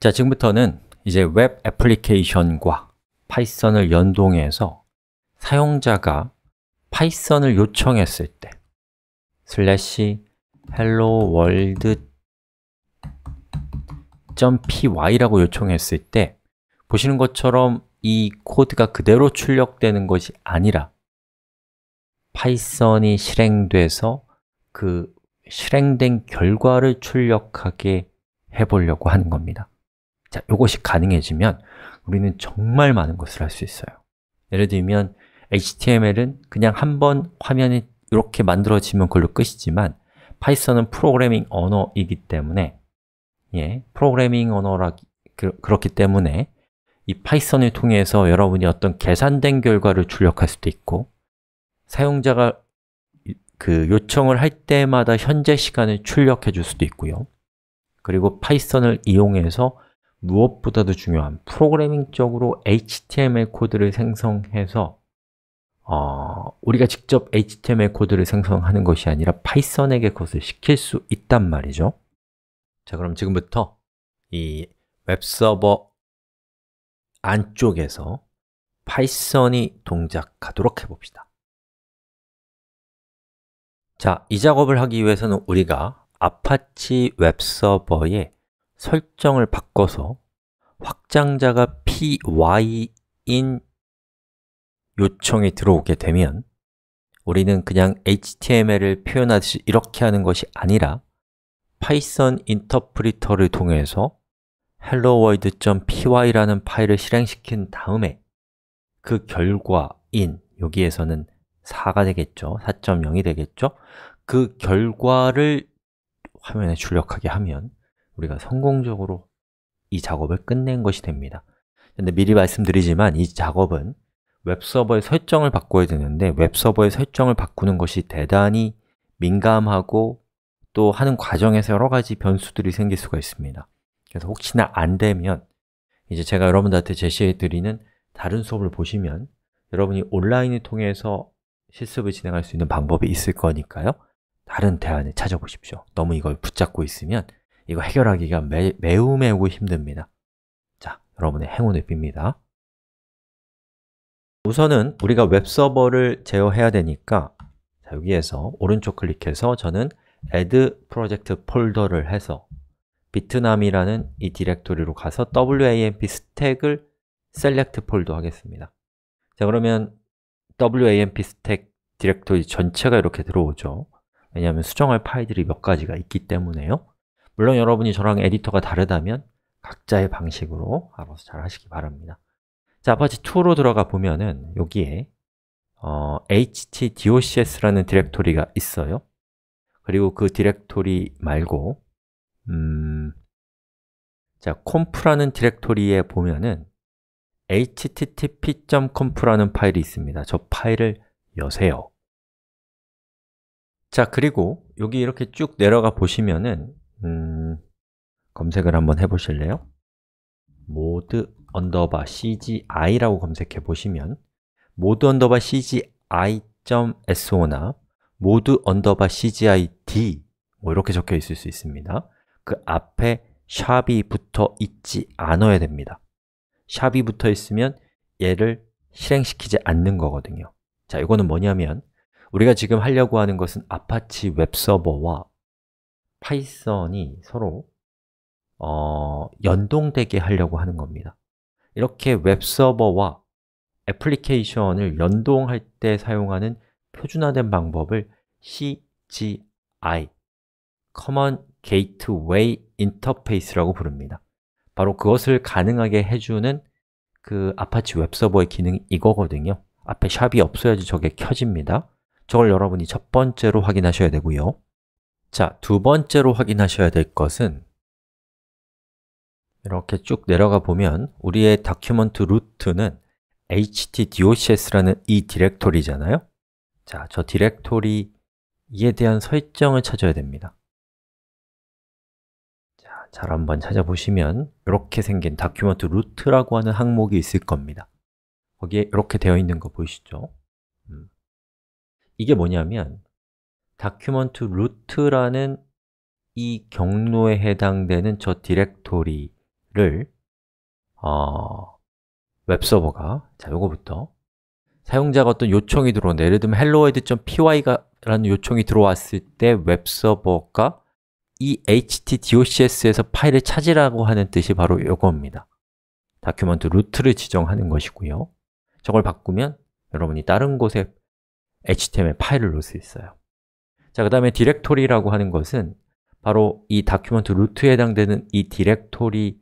자, 지금부터는 이제 웹 애플리케이션과 파이썬을 연동해서 사용자가 파이썬을 요청했을 때 helloworld.py라고 요청했을 때 보시는 것처럼 이 코드가 그대로 출력되는 것이 아니라 파이썬이 실행돼서 그 실행된 결과를 출력하게 해보려고 하는 겁니다. 자, 이것이 가능해지면 우리는 정말 많은 것을 할 수 있어요. 예를 들면 HTML은 그냥 한번 화면이 이렇게 만들어지면 그걸로 끝이지만 파이썬은 프로그래밍 언어이기 때문에 프로그래밍 그렇기 때문에 이 파이썬을 통해서 여러분이 어떤 계산된 결과를 출력할 수도 있고 사용자가 그 요청을 할 때마다 현재 시간을 출력해 줄 수도 있고요. 그리고 파이썬을 이용해서 무엇보다도 중요한 프로그래밍적으로 HTML 코드를 생성해서 우리가 직접 HTML 코드를 생성하는 것이 아니라 파이썬에게 그것을 시킬 수 있단 말이죠. 자, 그럼 지금부터 이 웹서버 안쪽에서 파이썬이 동작하도록 해봅시다. 자, 이 작업을 하기 위해서는 우리가 아파치 웹서버의 설정을 바꿔서 확장자가 py인 요청이 들어오게 되면 우리는 그냥 HTML을 표현하듯이 이렇게 하는 것이 아니라 파이썬 인터프리터를 통해서 helloworld.py라는 파일을 실행시킨 다음에 그 결과인, 여기에서는 4가 되겠죠, 4.0이 되겠죠? 그 결과를 화면에 출력하게 하면 우리가 성공적으로 이 작업을 끝낸 것이 됩니다. 근데 미리 말씀드리지만 이 작업은 웹서버의 설정을 바꿔야 되는데 웹서버의 설정을 바꾸는 것이 대단히 민감하고 또 하는 과정에서 여러 가지 변수들이 생길 수가 있습니다. 그래서 혹시나 안 되면 이제 제가 여러분들한테 제시해 드리는 다른 수업을 보시면 여러분이 온라인을 통해서 실습을 진행할 수 있는 방법이 있을 거니까요. 다른 대안을 찾아보십시오. 너무 이걸 붙잡고 있으면 이거 해결하기가 매우 힘듭니다. 자, 여러분의 행운을 빕니다. 우선은 우리가 웹서버를 제어해야 되니까 자, 여기에서 오른쪽 클릭해서 저는 add project 폴더를 해서 베트남이라는 이 디렉토리로 가서 wamp 스택을 select 폴더 하겠습니다. 자, 그러면 wamp 스택 디렉토리 전체가 이렇게 들어오죠. 왜냐하면 수정할 파일들이 몇 가지가 있기 때문에요. 물론 여러분이 저랑 에디터가 다르다면 각자의 방식으로 알아서 잘 하시기 바랍니다. 자, 아파치 2로 들어가 보면은 여기에 htdocs라는 디렉토리가 있어요. 그리고 그 디렉토리 말고 자, conf라는 디렉토리에 보면은 http.conf라는 파일이 있습니다. 저 파일을 여세요. 자, 그리고 여기 이렇게 쭉 내려가 보시면은 검색을 한번 해보실래요? mode_cgi라고 검색해 보시면 mode_cgi.so나 mode_cgid 뭐 이렇게 적혀 있을 수 있습니다. 그 앞에 샵이 붙어 있지 않아야 됩니다. 샵이 붙어 있으면 얘를 실행시키지 않는 거거든요. 자, 이거는 뭐냐면 우리가 지금 하려고 하는 것은 아파치 웹서버와 파이썬이 서로 연동되게 하려고 하는 겁니다. 이렇게 웹서버와 애플리케이션을 연동할 때 사용하는 표준화된 방법을 CGI, Common Gateway Interface라고 부릅니다. 바로 그것을 가능하게 해주는 그 아파치 웹서버의 기능이 이거거든요. 앞에 샵이 없어야지 저게 켜집니다. 저걸 여러분이 첫 번째로 확인하셔야 되고요. 자, 두 번째로 확인하셔야 될 것은 이렇게 쭉 내려가 보면 우리의 다큐먼트 루트는 htdocs라는 이 디렉토리잖아요. 자, 저 디렉토리에 대한 설정을 찾아야 됩니다. 자, 잘 한번 찾아보시면 이렇게 생긴 다큐먼트 루트라고 하는 항목이 있을 겁니다. 거기에 이렇게 되어 있는 거 보이시죠? 이게 뭐냐면 다큐먼트 루트라는 이 경로에 해당되는 저 디렉토리를 웹서버가, 자, 요거부터 사용자가 어떤 요청이 들어오는데, 예를 들면 helloworld.py라는 요청이 들어왔을 때 웹서버가 이 htdocs에서 파일을 찾으라고 하는 뜻이 바로 요겁니다. 다큐먼트 루트를 지정하는 것이고요. 저걸 바꾸면 여러분이 다른 곳에 HTML 파일을 넣을 수 있어요. 자, 그 다음에 디렉토리라고 하는 것은 바로 이 다큐먼트 루트에 해당되는 이 디렉토리를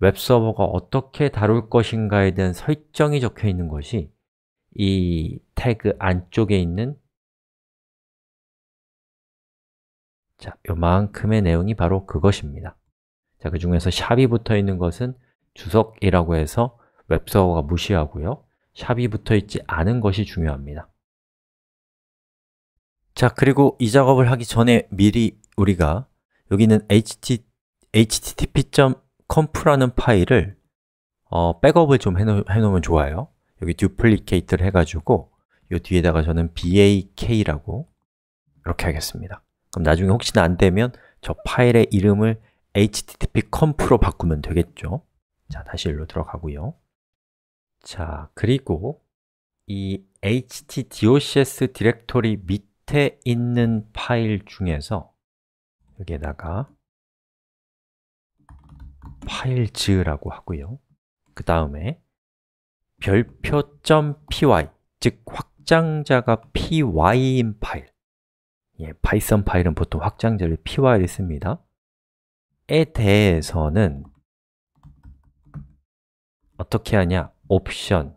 웹서버가 어떻게 다룰 것인가에 대한 설정이 적혀 있는 것이 이 태그 안쪽에 있는 자, 요만큼의 내용이 바로 그것입니다. 자, 그 중에서 샵이 붙어 있는 것은 주석이라고 해서 웹서버가 무시하고요. 샵이 붙어 있지 않은 것이 중요합니다. 자, 그리고 이 작업을 하기 전에 미리 우리가 여기는 http.conf라는 파일을 백업을 좀 해놓으면 좋아요. 여기 duplicate를 해가지고 이 뒤에다가 저는 bak라고 이렇게 하겠습니다. 그럼 나중에 혹시나 안 되면 저 파일의 이름을 http.conf로 바꾸면 되겠죠. 자, 다시 일로 들어가고요. 자, 그리고 이 htdocs 디렉토리 밑에 있는 파일 중에서 여기에다가 파일즈라고 하고요. 그 다음에 별표.py, 즉 확장자가 py인 파일, 파이썬 파일은 보통 확장자를 py를 씁니다. 에 대해서는 어떻게 하냐? 옵션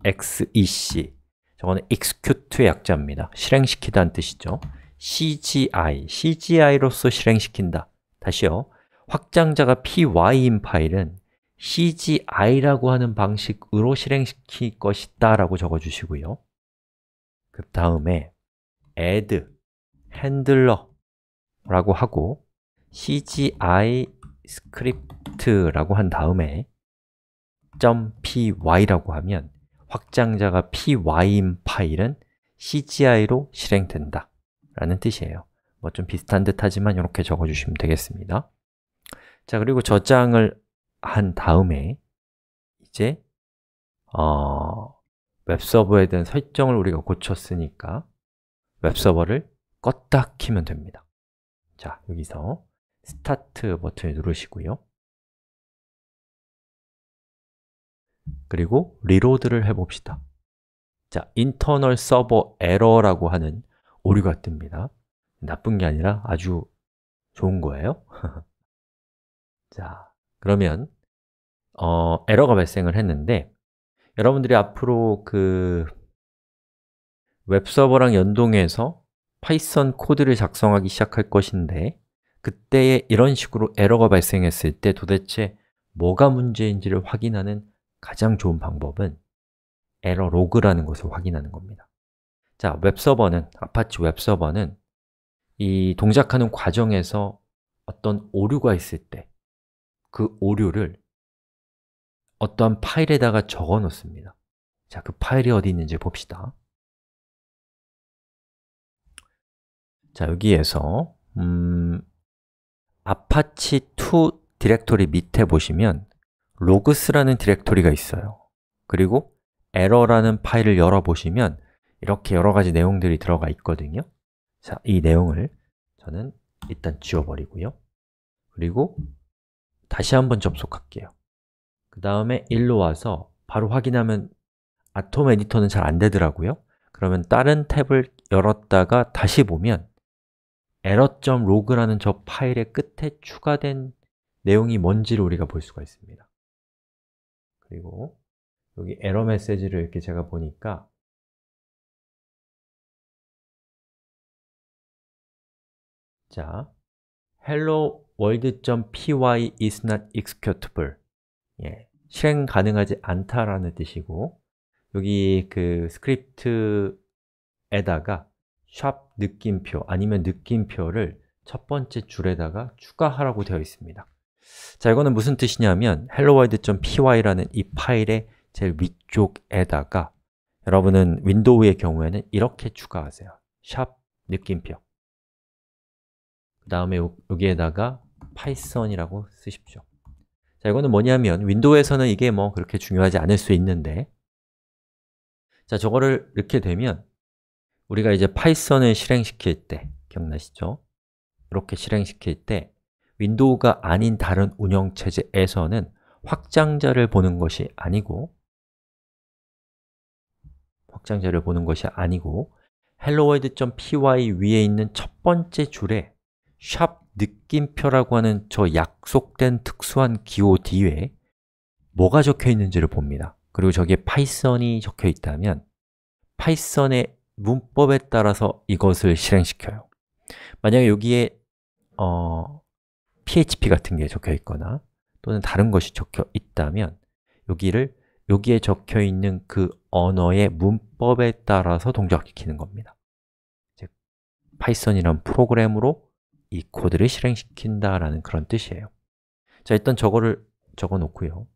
exec, 저거는 execute의 약자입니다. 실행시키다는 뜻이죠. CGI로서 실행시킨다. 다시요. 확장자가 py인 파일은 CGI라고 하는 방식으로 실행시킬 것이다 라고 적어주시고요. 그 다음에 add, handler라고 하고 CGI script라고 한 다음에 .py라고 하면 확장자가 py인 파일은 CGI로 실행된다 라는 뜻이에요. 뭐 좀 비슷한 듯 하지만 이렇게 적어주시면 되겠습니다. 자, 그리고 저장을 한 다음에 이제 웹서버에 대한 설정을 우리가 고쳤으니까 웹서버를 껐다 키면 됩니다. 자, 여기서 스타트 버튼을 누르시고요. 그리고 리로드를 해봅시다. 자, internal server error라고 하는 오류가 뜹니다. 나쁜 게 아니라 아주 좋은 거예요. 자, 그러면 에러가 발생을 했는데 여러분들이 앞으로 그 웹서버랑 연동해서 파이썬 코드를 작성하기 시작할 것인데 그때에 이런 식으로 에러가 발생했을 때 도대체 뭐가 문제인지를 확인하는 가장 좋은 방법은 에러 로그라는 것을 확인하는 겁니다. 자, 아파치 웹서버는 이 동작하는 과정에서 어떤 오류가 있을 때 그 오류를 어떠한 파일에다가 적어 놓습니다. 자, 그 파일이 어디 있는지 봅시다. 자, 여기에서 apache2 디렉토리 밑에 보시면 logs라는 디렉토리가 있어요. 그리고 error라는 파일을 열어보시면 이렇게 여러 가지 내용들이 들어가 있거든요. 자, 이 내용을 저는 일단 지워버리고요. 그리고 다시 한번 접속할게요. 그 다음에 일로 와서 바로 확인하면 아톰 에디터는 잘 안 되더라고요. 그러면 다른 탭을 열었다가 다시 보면 error.log라는 저 파일의 끝에 추가된 내용이 뭔지를 우리가 볼 수가 있습니다. 그리고 여기 에러 메시지를 이렇게 제가 보니까 자, hello world.py is not executable, 실행 가능하지 않다라는 뜻이고 여기 그 스크립트에다가 샵 느낌표 아니면 느낌표를 첫 번째 줄에다가 추가하라고 되어 있습니다. 자, 이거는 무슨 뜻이냐면 helloworld.py라는 이 파일의 제일 위쪽에다가 여러분은 윈도우의 경우에는 이렇게 추가하세요. 샵 느낌표 그 다음에 여기에다가 파이썬이라고 쓰십시오. 자, 이거는 뭐냐면 윈도우에서는 이게 뭐 그렇게 중요하지 않을 수 있는데, 자, 저거를 이렇게 되면 우리가 이제 파이썬을 실행시킬 때, 기억나시죠? 이렇게 실행시킬 때 윈도우가 아닌 다른 운영체제에서는 확장자를 보는 것이 아니고 helloworld.py 위에 있는 첫 번째 줄에 샵 느낌표라고 하는 저 약속된 특수한 기호 뒤에 뭐가 적혀 있는지를 봅니다. 그리고 저기에 파이썬이 적혀 있다면 파이썬의 문법에 따라서 이것을 실행시켜요. 만약에 여기에 PHP 같은 게 적혀 있거나 또는 다른 것이 적혀 있다면 여기에 적혀 있는 그 언어의 문법에 따라서 동작시키는 겁니다. 즉, 파이썬이란 프로그램으로 이 코드를 실행시킨다라는 그런 뜻이에요. 자, 일단 저거를 적어 놓고요.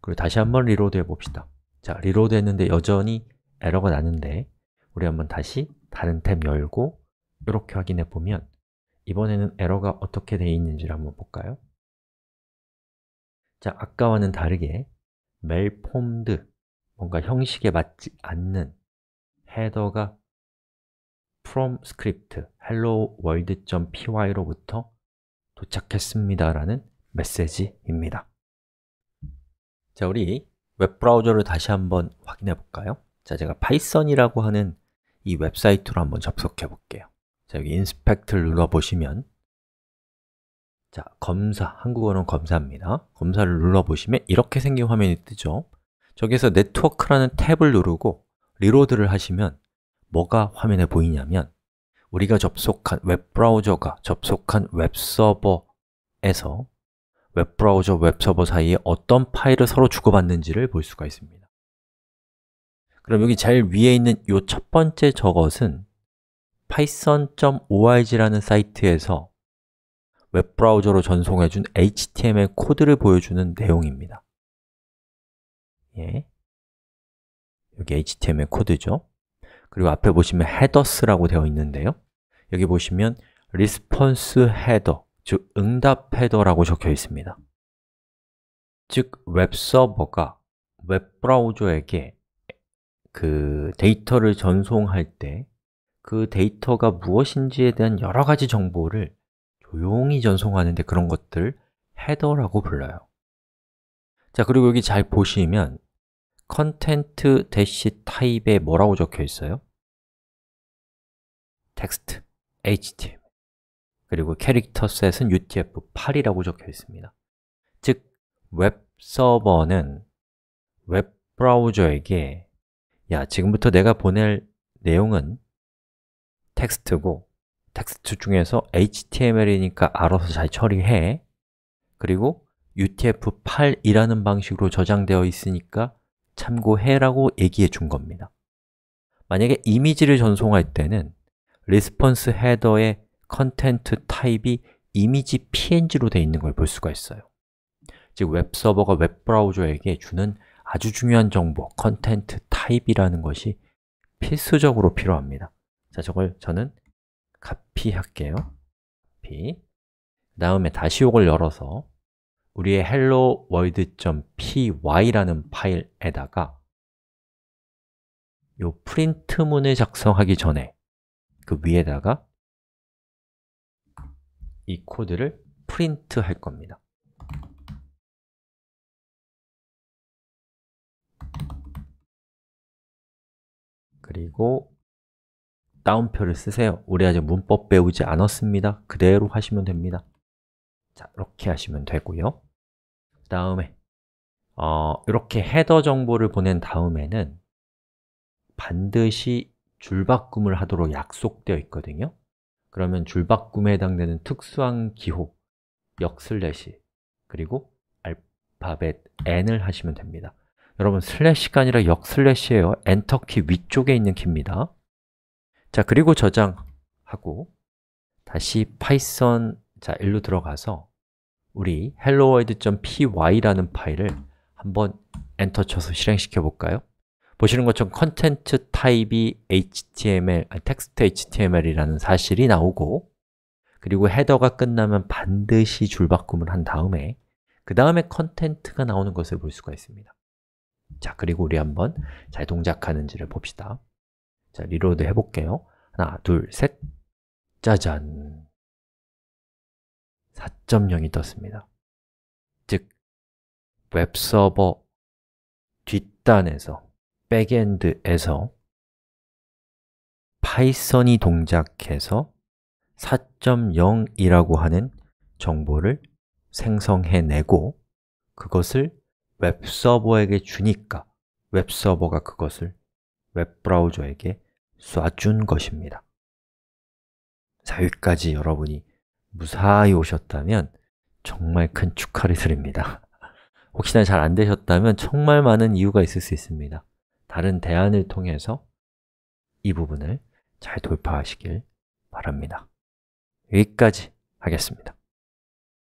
그리고 다시 한번 리로드 해봅시다. 자, 리로드 했는데 여전히 에러가 나는데 우리 한번 다시 다른 탭 열고 이렇게 확인해 보면 이번에는 에러가 어떻게 되어 있는지를 한번 볼까요? 자, 아까와는 다르게 malformed, 뭔가 형식에 맞지 않는 헤더가 from script hello world.py로부터 도착했습니다 라는 메시지입니다. 자, 우리 웹브라우저를 다시 한번 확인해 볼까요? 자, 제가 파이썬이라고 하는 이 웹사이트로 한번 접속해 볼게요. 자, 여기 인스펙트를 눌러보시면 자, 검사, 한국어는 검사입니다. 검사를 눌러보시면 이렇게 생긴 화면이 뜨죠. 저기서 네트워크라는 탭을 누르고 리로드를 하시면 뭐가 화면에 보이냐면 우리가 접속한 웹브라우저가 접속한 웹서버에서 웹브라우저, 웹서버 사이에 어떤 파일을 서로 주고받는지를 볼 수가 있습니다. 그럼 여기 제일 위에 있는 이 첫 번째 저것은 python.org라는 사이트에서 웹브라우저로 전송해준 HTML 코드를 보여주는 내용입니다. 예. 여기 HTML 코드죠. 그리고 앞에 보시면 headers라고 되어 있는데요. 여기 보시면 response header, 즉 응답 헤더라고 적혀 있습니다. 즉, 웹서버가 웹브라우저에게 그 데이터를 전송할 때 그 데이터가 무엇인지에 대한 여러 가지 정보를 조용히 전송하는데 그런 것들 헤더라고 불러요. 자, 그리고 여기 잘 보시면 컨텐트 대시 타입에 뭐라고 적혀 있어요? 텍스트, HTML 그리고 캐릭터 셋은 UTF-8이라고 적혀 있습니다. 즉, 웹서버는 웹브라우저에게 야, 지금부터 내가 보낼 내용은 텍스트고 텍스트 중에서 HTML이니까 알아서 잘 처리해. 그리고 UTF-8이라는 방식으로 저장되어 있으니까 참고해라고 얘기해 준 겁니다. 만약에 이미지를 전송할 때는 리스폰스 헤더의 컨텐트 타입이 이미지 PNG로 되어 있는 걸 볼 수가 있어요. 즉, 웹서버가 웹브라우저에게 주는 아주 중요한 정보, 컨텐트 타입이라는 것이 필수적으로 필요합니다. 자, 저걸 저는 카피할게요. 카피. 그 다음에 다시 이걸 열어서 우리의 helloworld.py라는 파일에다가 이 프린트문을 작성하기 전에 그 위에다가 이 코드를 프린트 할 겁니다. 그리고 다운표를 쓰세요. 우리 아직 문법 배우지 않았습니다. 그대로 하시면 됩니다. 자, 이렇게 하시면 되고요. 그 다음에 이렇게 헤더 정보를 보낸 다음에는 반드시 줄바꿈을 하도록 약속되어 있거든요. 그러면 줄바꿈에 해당되는 특수한 기호, 역슬래시, 그리고 알파벳 N을 하시면 됩니다. 여러분, 슬래시가 아니라 역슬래시예요. 엔터키 위쪽에 있는 키입니다. 자, 그리고 저장하고 다시 파이썬, 자, 일로 들어가서 우리 helloworld.py라는 파일을 한번 엔터 쳐서 실행시켜 볼까요? 보시는 것처럼 컨텐트 타입이 HTML, 텍스트 HTML이라는 사실이 나오고 그리고 헤더가 끝나면 반드시 줄바꿈을 한 다음에 그 다음에 컨텐트가 나오는 것을 볼 수가 있습니다. 자, 그리고 우리 한번 잘 동작하는지를 봅시다. 자, 리로드 해볼게요. 하나, 둘, 셋. 짜잔! 4.0이 떴습니다. 즉, 웹서버 뒷단에서, 백엔드에서 파이썬이 동작해서 4.0이라고 하는 정보를 생성해내고 그것을 웹서버에게 주니까 웹서버가 그것을 웹브라우저에게 쏴준 것입니다. 자, 여기까지 여러분이 무사히 오셨다면 정말 큰 축하를 드립니다. 혹시나 잘 안 되셨다면 정말 많은 이유가 있을 수 있습니다. 다른 대안을 통해서 이 부분을 잘 돌파하시길 바랍니다. 여기까지 하겠습니다.